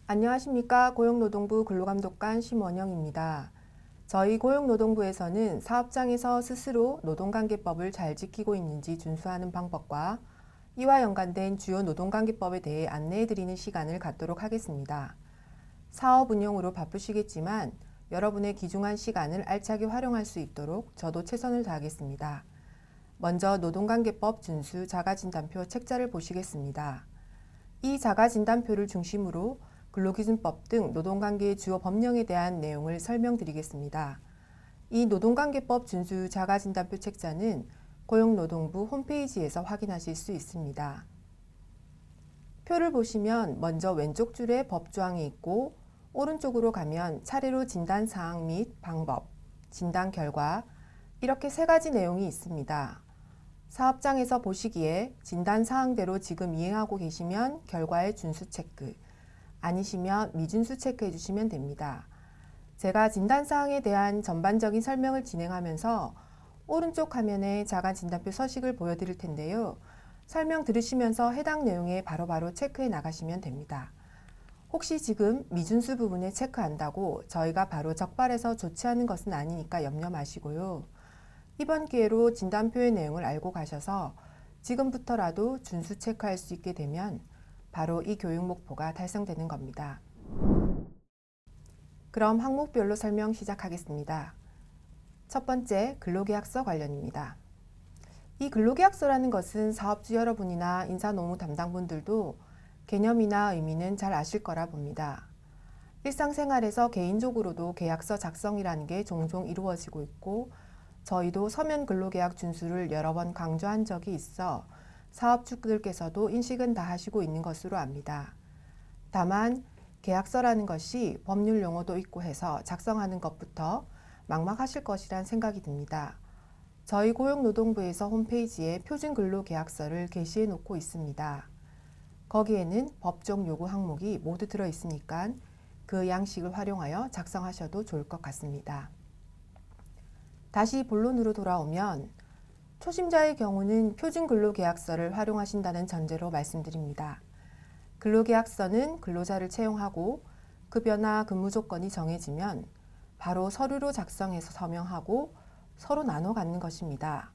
안녕하십니까. 고용노동부 근로감독관 심원영입니다. 저희 고용노동부에서는 사업장에서 스스로 노동관계법을 잘 지키고 있는지 준수하는 방법과 이와 연관된 주요 노동관계법에 대해 안내해드리는 시간을 갖도록 하겠습니다. 사업 운영으로 바쁘시겠지만 여러분의 귀중한 시간을 알차게 활용할 수 있도록 저도 최선을 다하겠습니다. 먼저 노동관계법 준수 자가진단표 책자를 보시겠습니다. 이 자가진단표를 중심으로 근로기준법 등 노동관계의 주요 법령에 대한 내용을 설명드리겠습니다. 이 노동관계법 준수 자가진단표 책자는 고용노동부 홈페이지에서 확인하실 수 있습니다. 표를 보시면 먼저 왼쪽 줄에 법조항이 있고 오른쪽으로 가면 차례로 진단사항 및 방법, 진단 결과 이렇게 세 가지 내용이 있습니다. 사업장에서 보시기에 진단사항대로 지금 이행하고 계시면 결과의 준수 체크, 아니시면 미준수 체크해 주시면 됩니다. 제가 진단사항에 대한 전반적인 설명을 진행하면서 오른쪽 화면에 자가진단표 서식을 보여드릴 텐데요. 설명 들으시면서 해당 내용에 바로바로 체크해 나가시면 됩니다. 혹시 지금 미준수 부분에 체크한다고 저희가 바로 적발해서 조치하는 것은 아니니까 염려 마시고요. 이번 기회로 진단표의 내용을 알고 가셔서 지금부터라도 준수 체크할 수 있게 되면 바로 이 교육 목표가 달성되는 겁니다. 그럼 항목별로 설명 시작하겠습니다. 첫 번째, 근로계약서 관련입니다. 이 근로계약서라는 것은 사업주 여러분이나 인사노무 담당분들도 개념이나 의미는 잘 아실 거라 봅니다. 일상생활에서 개인적으로도 계약서 작성이라는 게 종종 이루어지고 있고 저희도 서면 근로계약 준수를 여러 번 강조한 적이 있어 사업주들께서도 인식은 다 하시고 있는 것으로 압니다. 다만 계약서라는 것이 법률 용어도 있고 해서 작성하는 것부터 막막하실 것이란 생각이 듭니다. 저희 고용노동부에서 홈페이지에 표준 근로계약서를 게시해 놓고 있습니다. 거기에는 법정 요구 항목이 모두 들어 있으니까 그 양식을 활용하여 작성하셔도 좋을 것 같습니다. 다시 본론으로 돌아오면 초심자의 경우는 표준 근로계약서를 활용하신다는 전제로 말씀드립니다. 근로계약서는 근로자를 채용하고 급여나 근무 조건이 정해지면 바로 서류로 작성해서 서명하고 서로 나눠 갖는 것입니다.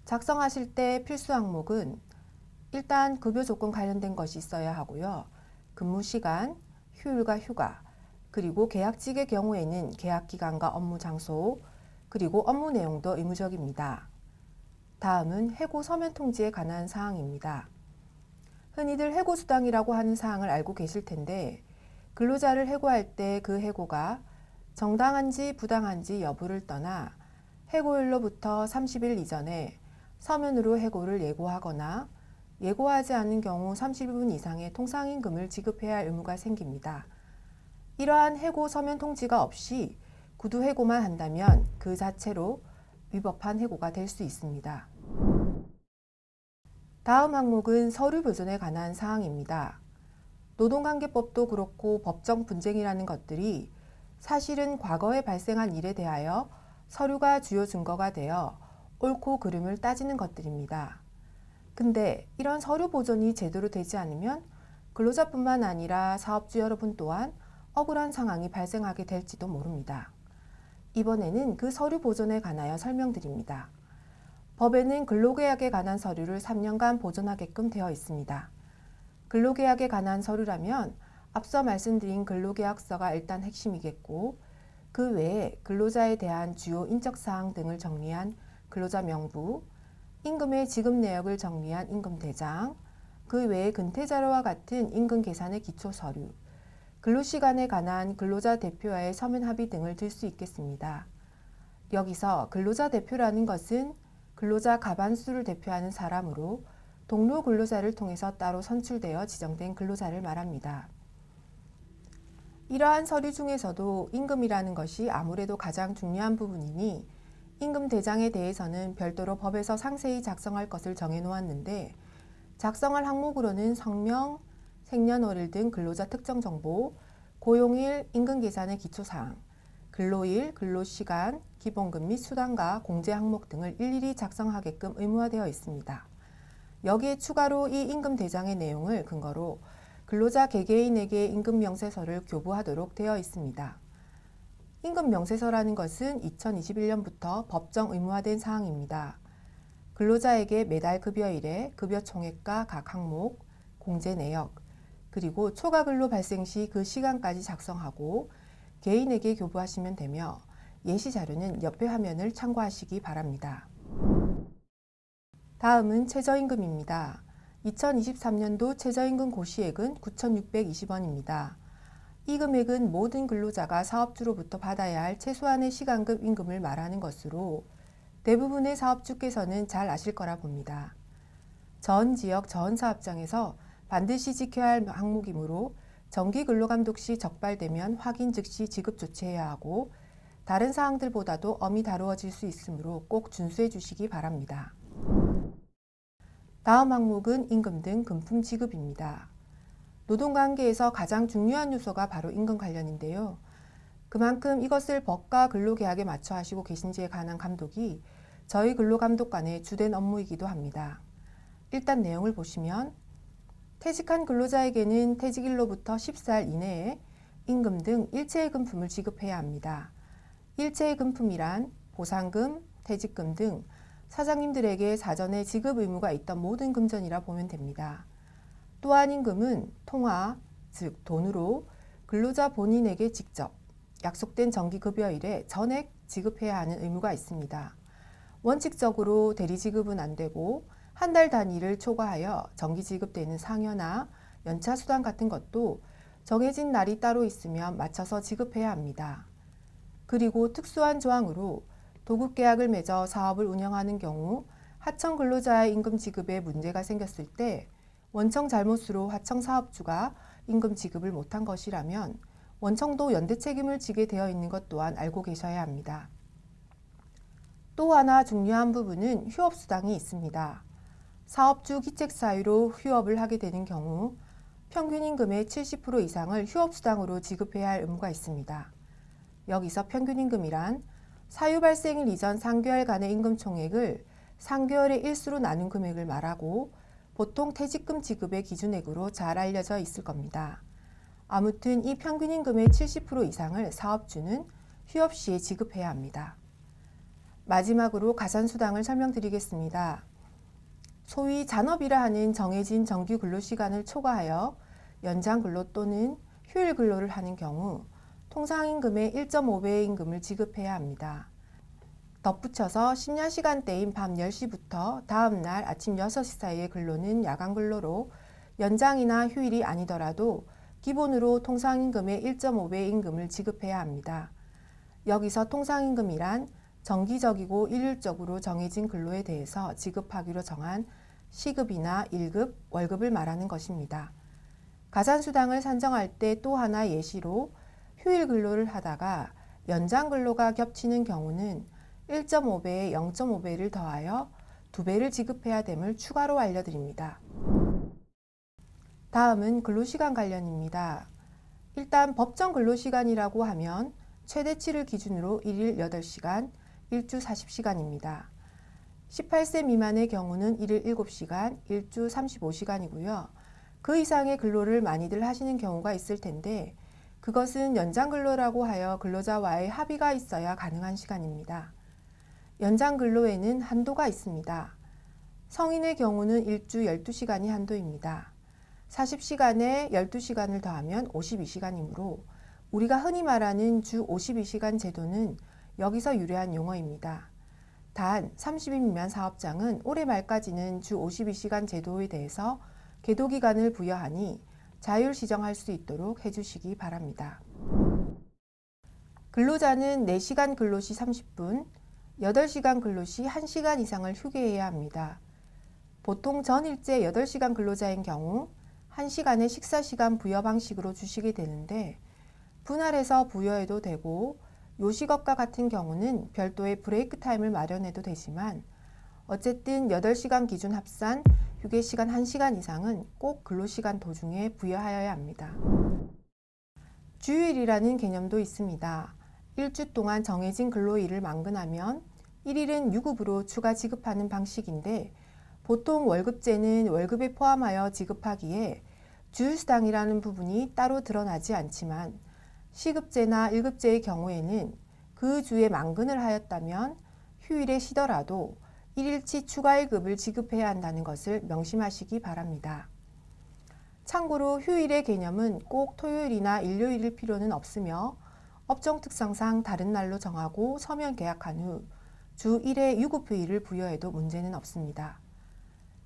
작성하실 때 필수 항목은 일단 급여 조건 관련된 것이 있어야 하고요. 근무 시간, 휴일과 휴가, 그리고 계약직의 경우에는 계약 기간과 업무 장소, 그리고 업무 내용도 의무적입니다. 다음은 해고 서면 통지에 관한 사항입니다. 흔히들 해고수당이라고 하는 사항을 알고 계실 텐데 근로자를 해고할 때 그 해고가 정당한지 부당한지 여부를 떠나 해고일로부터 30일 이전에 서면으로 해고를 예고하거나 예고하지 않은 경우 30분 이상의 통상임금을 지급해야 할 의무가 생깁니다. 이러한 해고 서면 통지가 없이 구두 해고만 한다면 그 자체로 위법한 해고가 될 수 있습니다. 다음 항목은 서류 보존에 관한 사항입니다. 노동관계법도 그렇고 법정 분쟁이라는 것들이 사실은 과거에 발생한 일에 대하여 서류가 주요 증거가 되어 옳고 그름을 따지는 것들입니다. 근데 이런 서류 보존이 제대로 되지 않으면 근로자뿐만 아니라 사업주 여러분 또한 억울한 상황이 발생하게 될지도 모릅니다. 이번에는 그 서류 보존에 관하여 설명드립니다. 법에는 근로계약에 관한 서류를 3년간 보존하게끔 되어 있습니다. 근로계약에 관한 서류라면 앞서 말씀드린 근로계약서가 일단 핵심이겠고 그 외에 근로자에 대한 주요 인적사항 등을 정리한 근로자 명부, 임금의 지급 내역을 정리한 임금대장, 그 외에 근태자료와 같은 임금 계산의 기초 서류, 근로시간에 관한 근로자 대표와의 서면 합의 등을 들 수 있겠습니다. 여기서 근로자 대표라는 것은 근로자 가반수를 대표하는 사람으로 동료 근로자를 통해서 따로 선출되어 지정된 근로자를 말합니다. 이러한 서류 중에서도 임금이라는 것이 아무래도 가장 중요한 부분이니 임금 대장에 대해서는 별도로 법에서 상세히 작성할 것을 정해 놓았는데 작성할 항목으로는 성명, 생년월일 등 근로자 특정 정보, 고용일, 임금 계산의 기초사항, 근로일, 근로시간, 기본급 및 수당과 공제 항목 등을 일일이 작성하게끔 의무화되어 있습니다. 여기에 추가로 이 임금 대장의 내용을 근거로 근로자 개개인에게 임금 명세서를 교부하도록 되어 있습니다. 임금 명세서라는 것은 2021년부터 법정 의무화된 사항입니다. 근로자에게 매달 급여일에 급여 총액과 각 항목, 공제 내역, 그리고 초과 근로 발생 시 그 시간까지 작성하고 개인에게 교부하시면 되며 예시 자료는 옆에 화면을 참고하시기 바랍니다. 다음은 최저임금입니다. 2023년도 최저임금 고시액은 9,620원입니다. 이 금액은 모든 근로자가 사업주로부터 받아야 할 최소한의 시간급 임금을 말하는 것으로 대부분의 사업주께서는 잘 아실 거라 봅니다. 전 지역 전 사업장에서 반드시 지켜야 할 항목이므로 정기 근로감독 시 적발되면 확인 즉시 지급 조치해야 하고 다른 사항들보다도 엄히 다루어질 수 있으므로 꼭 준수해 주시기 바랍니다. 다음 항목은 임금 등 금품 지급입니다. 노동관계에서 가장 중요한 요소가 바로 임금 관련인데요. 그만큼 이것을 법과 근로계약에 맞춰 하시고 계신지에 관한 감독이 저희 근로감독관의 주된 업무이기도 합니다. 일단 내용을 보시면 퇴직한 근로자에게는 퇴직일로부터 10살 이내에 임금 등 일체의 금품을 지급해야 합니다. 일체의 금품이란 보상금, 퇴직금 등 사장님들에게 사전에 지급 의무가 있던 모든 금전이라 보면 됩니다. 또한 임금은 통화, 즉 돈으로 근로자 본인에게 직접 약속된 정기급여일에 전액 지급해야 하는 의무가 있습니다. 원칙적으로 대리 지급은 안 되고 한 달 단위를 초과하여 정기 지급되는 상여나 연차 수당 같은 것도 정해진 날이 따로 있으면 맞춰서 지급해야 합니다. 그리고 특수한 조항으로 도급계약을 맺어 사업을 운영하는 경우 하청 근로자의 임금 지급에 문제가 생겼을 때 원청 잘못으로 하청 사업주가 임금 지급을 못한 것이라면 원청도 연대 책임을 지게 되어 있는 것 또한 알고 계셔야 합니다. 또 하나 중요한 부분은 휴업수당이 있습니다. 사업주 기책 사유로 휴업을 하게 되는 경우 평균 임금의 70% 이상을 휴업수당으로 지급해야 할 의무가 있습니다. 여기서 평균 임금이란 사유 발생일 이전 3개월간의 임금 총액을 3개월의 일수로 나눈 금액을 말하고 보통 퇴직금 지급의 기준액으로 잘 알려져 있을 겁니다. 아무튼 이 평균 임금의 70% 이상을 사업주는 휴업 시에 지급해야 합니다. 마지막으로 가산수당을 설명드리겠습니다. 소위 잔업이라 하는 정해진 정규 근로시간을 초과하여 연장 근로 또는 휴일 근로를 하는 경우 통상임금의 1.5배의 임금을 지급해야 합니다. 덧붙여서 심야 시간대인 밤 10시부터 다음날 아침 6시 사이의 근로는 야간 근로로 연장이나 휴일이 아니더라도 기본으로 통상임금의 1.5배 임금을 지급해야 합니다. 여기서 통상임금이란 정기적이고 일률적으로 정해진 근로에 대해서 지급하기로 정한 시급이나 1급, 월급을 말하는 것입니다. 가산수당을 산정할 때 또 하나 예시로 휴일 근로를 하다가 연장 근로가 겹치는 경우는 1.5배에 0.5배를 더하여 2배를 지급해야 됨을 추가로 알려드립니다. 다음은 근로시간 관련입니다. 일단 법정 근로시간이라고 하면 최대치를 기준으로 1일 8시간, 일주 40시간입니다. 18세 미만의 경우는 1일 7시간, 일주 35시간이고요. 그 이상의 근로를 많이들 하시는 경우가 있을 텐데 그것은 연장 근로라고 하여 근로자와의 합의가 있어야 가능한 시간입니다. 연장 근로에는 한도가 있습니다. 성인의 경우는 일주 12시간이 한도입니다. 40시간에 12시간을 더하면 52시간이므로 우리가 흔히 말하는 주 52시간 제도는 여기서 유래한 용어입니다. 단 30인 미만 사업장은 올해 말까지는 주 52시간 제도에 대해서 계도기간을 부여하니 자율 시정할 수 있도록 해주시기 바랍니다. 근로자는 4시간 근로 시 30분, 8시간 근로 시 1시간 이상을 휴게해야 합니다. 보통 전일제 8시간 근로자인 경우 1시간의 식사시간 부여 방식으로 주시게 되는데 분할해서 부여해도 되고 요식업과 같은 경우는 별도의 브레이크 타임을 마련해도 되지만 어쨌든 8시간 기준 합산 휴게시간 1시간 이상은 꼭 근로시간 도중에 부여하여야 합니다. 주휴일이라는 개념도 있습니다. 일주 동안 정해진 근로일을 만근하면 1일은 유급으로 추가 지급하는 방식인데 보통 월급제는 월급에 포함하여 지급하기에 주휴수당이라는 부분이 따로 드러나지 않지만 시급제나 1급제의 경우에는 그 주에 만근을 하였다면 휴일에 쉬더라도 1일치 추가 1급을 지급해야 한다는 것을 명심하시기 바랍니다. 참고로 휴일의 개념은 꼭 토요일이나 일요일일 필요는 없으며 업종 특성상 다른 날로 정하고 서면 계약한 후 주 1회 유급휴일을 부여해도 문제는 없습니다.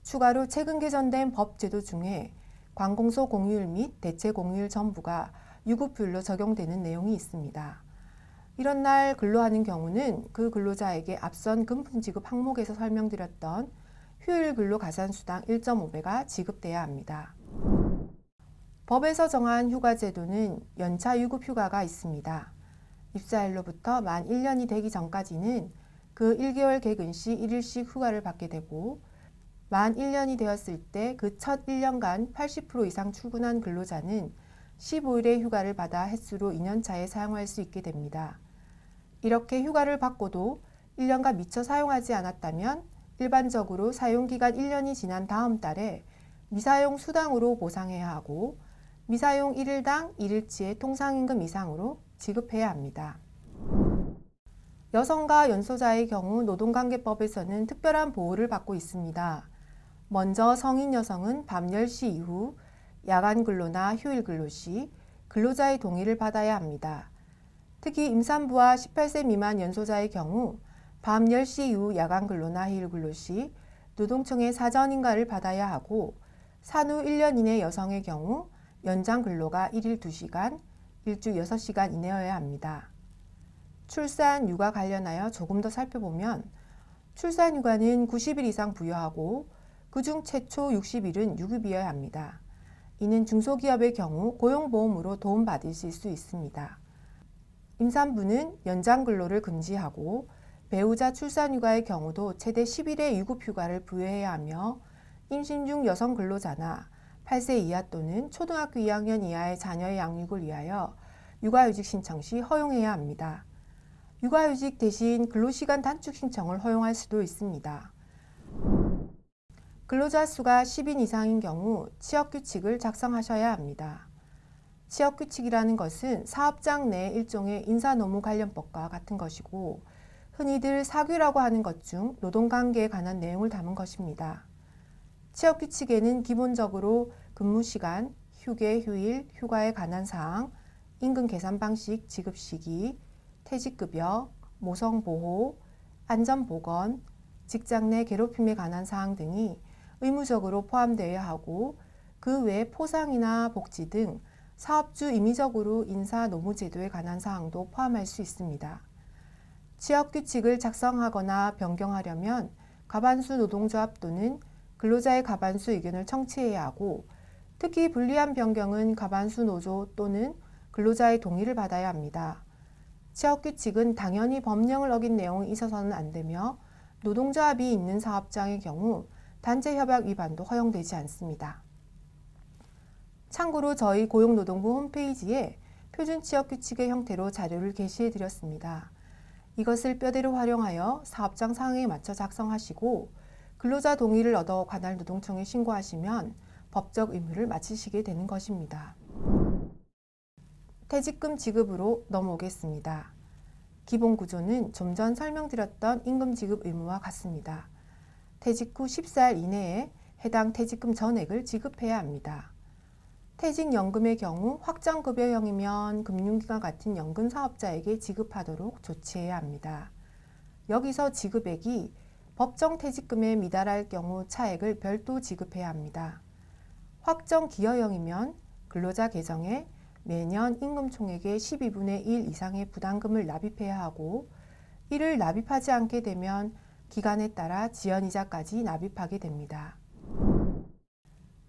추가로 최근 개정된 법 제도 중에 관공서 공휴일 및 대체 공휴일 전부가 유급휴일로 적용되는 내용이 있습니다. 이런 날 근로하는 경우는 그 근로자에게 앞선 금품 지급 항목에서 설명드렸던 휴일 근로 가산수당 1.5배가 지급돼야 합니다. 법에서 정한 휴가제도는 연차 유급 휴가가 있습니다. 입사일로부터 만 1년이 되기 전까지는 그 1개월 개근 시 1일씩 휴가를 받게 되고 만 1년이 되었을 때 그 첫 1년간 80% 이상 출근한 근로자는 15일의 휴가를 받아 횟수로 2년차에 사용할 수 있게 됩니다. 이렇게 휴가를 받고도 1년간 미처 사용하지 않았다면 일반적으로 사용기간 1년이 지난 다음 달에 미사용 수당으로 보상해야 하고 미사용 1일당 1일치의 통상임금 이상으로 지급해야 합니다. 여성과 연소자의 경우 노동관계법에서는 특별한 보호를 받고 있습니다. 먼저 성인 여성은 밤 10시 이후 야간 근로나 휴일 근로 시 근로자의 동의를 받아야 합니다. 특히 임산부와 18세 미만 연소자의 경우 밤 10시 이후 야간 근로나 휴일 근로 시 노동청의 사전 인가를 받아야 하고 산후 1년 이내 여성의 경우 연장 근로가 1일 2시간, 일주 6시간 이내여야 합니다. 출산, 육아 관련하여 조금 더 살펴보면 출산 휴가는 90일 이상 부여하고 그중 최초 60일은 유급이어야 합니다. 이는 중소기업의 경우 고용보험으로 도움받으실 수 있습니다. 임산부는 연장 근로를 금지하고 배우자 출산 휴가의 경우도 최대 10일의 유급 휴가를 부여해야 하며 임신 중 여성 근로자나 8세 이하 또는 초등학교 2학년 이하의 자녀의 양육을 위하여 육아휴직 신청 시 허용해야 합니다. 육아휴직 대신 근로시간 단축 신청을 허용할 수도 있습니다. 근로자 수가 10인 이상인 경우 취업규칙을 작성하셔야 합니다. 취업규칙이라는 것은 사업장 내 일종의 인사노무관련법과 같은 것이고 흔히들 사규라고 하는 것 중 노동관계에 관한 내용을 담은 것입니다. 취업규칙에는 기본적으로 근무시간, 휴게, 휴일, 휴가에 관한 사항, 임금 계산 방식, 지급 시기, 퇴직급여, 모성보호, 안전보건, 직장 내 괴롭힘에 관한 사항 등이 의무적으로 포함되어야 하고 그 외 포상이나 복지 등 사업주 임의적으로 인사 노무제도에 관한 사항도 포함할 수 있습니다. 취업규칙을 작성하거나 변경하려면 과반수 노동조합 또는 근로자의 과반수 의견을 청취해야 하고 특히 불리한 변경은 과반수 노조 또는 근로자의 동의를 받아야 합니다. 취업규칙은 당연히 법령을 어긴 내용이 있어서는 안 되며 노동조합이 있는 사업장의 경우 단체협약 위반도 허용되지 않습니다. 참고로 저희 고용노동부 홈페이지에 표준 취업규칙의 형태로 자료를 게시해 드렸습니다. 이것을 뼈대로 활용하여 사업장 상황에 맞춰 작성하시고 근로자 동의를 얻어 관할 노동청에 신고하시면 법적 의무를 마치시게 되는 것입니다. 퇴직금 지급으로 넘어오겠습니다. 기본 구조는 좀 전 설명드렸던 임금 지급 의무와 같습니다. 퇴직 후 14일 이내에 해당 퇴직금 전액을 지급해야 합니다. 퇴직연금의 경우 확정급여형이면 금융기관 같은 연금 사업자에게 지급하도록 조치해야 합니다. 여기서 지급액이 법정 퇴직금에 미달할 경우 차액을 별도 지급해야 합니다. 확정기여형이면 근로자 계정에 매년 임금 총액의 12분의 1 이상의 부담금을 납입해야 하고 이를 납입하지 않게 되면 기간에 따라 지연이자까지 납입하게 됩니다.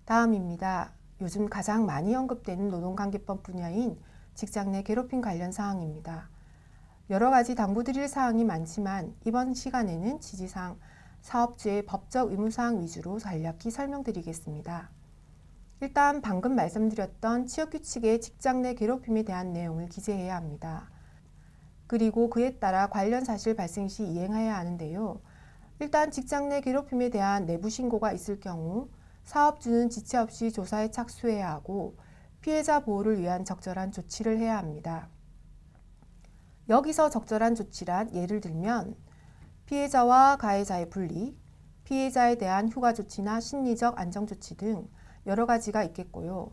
다음입니다. 요즘 가장 많이 언급되는 노동관계법 분야인 직장 내 괴롭힘 관련 사항입니다. 여러 가지 당부드릴 사항이 많지만 이번 시간에는 취지상 사업주의 법적 의무사항 위주로 간략히 설명드리겠습니다. 일단 방금 말씀드렸던 취업규칙의 직장 내 괴롭힘에 대한 내용을 기재해야 합니다. 그리고 그에 따라 관련 사실 발생 시 이행해야 하는데요. 일단 직장 내 괴롭힘에 대한 내부 신고가 있을 경우 사업주는 지체 없이 조사에 착수해야 하고 피해자 보호를 위한 적절한 조치를 해야 합니다. 여기서 적절한 조치란 예를 들면 피해자와 가해자의 분리, 피해자에 대한 휴가 조치나 심리적 안정 조치 등 여러 가지가 있겠고요.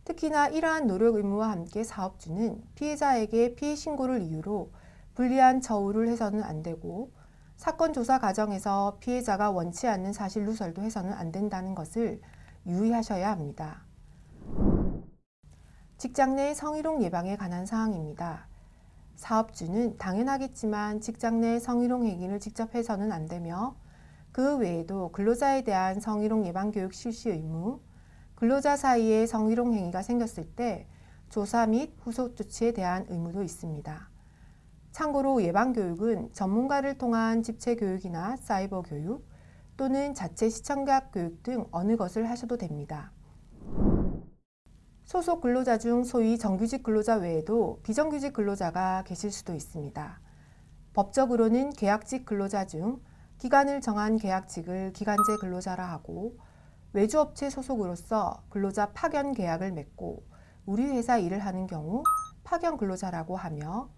특히나 이러한 노력 의무와 함께 사업주는 피해자에게 피해 신고를 이유로 불리한 처우를 해서는 안 되고 사건 조사 과정에서 피해자가 원치 않는 사실 누설도 해서는 안 된다는 것을 유의하셔야 합니다. 직장 내 성희롱 예방에 관한 사항입니다. 사업주는 당연하겠지만 직장 내 성희롱 행위를 직접 해서는 안 되며 그 외에도 근로자에 대한 성희롱 예방 교육 실시 의무, 근로자 사이에 성희롱 행위가 생겼을 때 조사 및 후속 조치에 대한 의무도 있습니다. 참고로 예방 교육은 전문가를 통한 집체 교육이나 사이버 교육 또는 자체 시청각 교육 등 어느 것을 하셔도 됩니다. 소속 근로자 중 소위 정규직 근로자 외에도 비정규직 근로자가 계실 수도 있습니다. 법적으로는 계약직 근로자 중 기간을 정한 계약직을 기간제 근로자라 하고 외주업체 소속으로서 근로자 파견 계약을 맺고 우리 회사 일을 하는 경우 파견 근로자라고 하며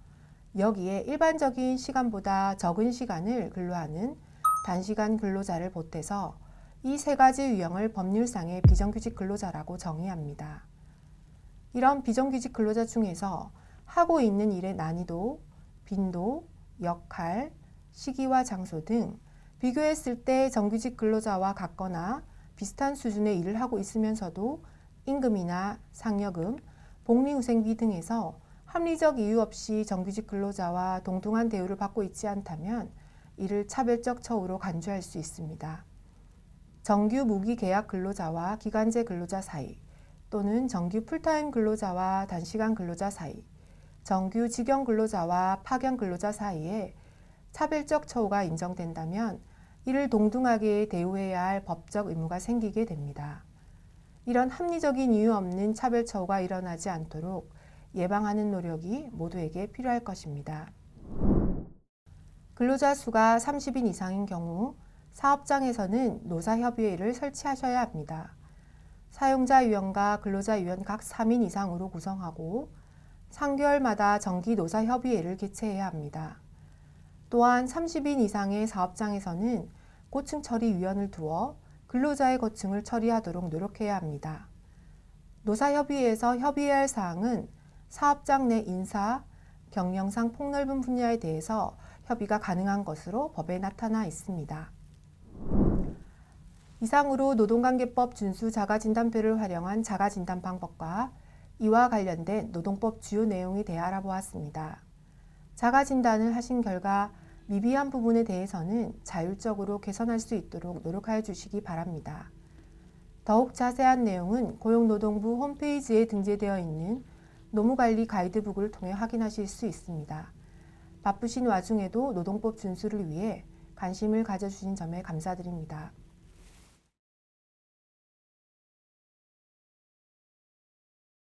여기에 일반적인 시간보다 적은 시간을 근로하는 단시간 근로자를 보태서 이 세 가지 유형을 법률상의 비정규직 근로자라고 정의합니다. 이런 비정규직 근로자 중에서 하고 있는 일의 난이도, 빈도, 역할, 시기와 장소 등 비교했을 때 정규직 근로자와 같거나 비슷한 수준의 일을 하고 있으면서도 임금이나 상여금, 복리후생비 등에서 합리적 이유 없이 정규직 근로자와 동등한 대우를 받고 있지 않다면 이를 차별적 처우로 간주할 수 있습니다. 정규 무기계약 근로자와 기간제 근로자 사이 또는 정규 풀타임 근로자와 단시간 근로자 사이, 정규 직영 근로자와 파견 근로자 사이에 차별적 처우가 인정된다면 이를 동등하게 대우해야 할 법적 의무가 생기게 됩니다. 이런 합리적인 이유 없는 차별 처우가 일어나지 않도록 예방하는 노력이 모두에게 필요할 것입니다. 근로자 수가 30인 이상인 경우 사업장에서는 노사협의회를 설치하셔야 합니다. 사용자위원과 근로자위원 각 3인 이상으로 구성하고 3개월마다 정기 노사협의회를 개최해야 합니다. 또한 30인 이상의 사업장에서는 고충 처리위원을 두어 근로자의 고충을 처리하도록 노력해야 합니다. 노사협의회에서 협의해야 할 사항은 사업장 내 인사, 경영상 폭넓은 분야에 대해서 협의가 가능한 것으로 법에 나타나 있습니다. 이상으로 노동관계법 준수 자가진단표를 활용한 자가진단 방법과 이와 관련된 노동법 주요 내용에 대해 알아보았습니다. 자가진단을 하신 결과 미비한 부분에 대해서는 자율적으로 개선할 수 있도록 노력하여 주시기 바랍니다. 더욱 자세한 내용은 고용노동부 홈페이지에 등재되어 있는 노무관리 가이드북을 통해 확인하실 수 있습니다. 바쁘신 와중에도 노동법 준수를 위해 관심을 가져주신 점에 감사드립니다.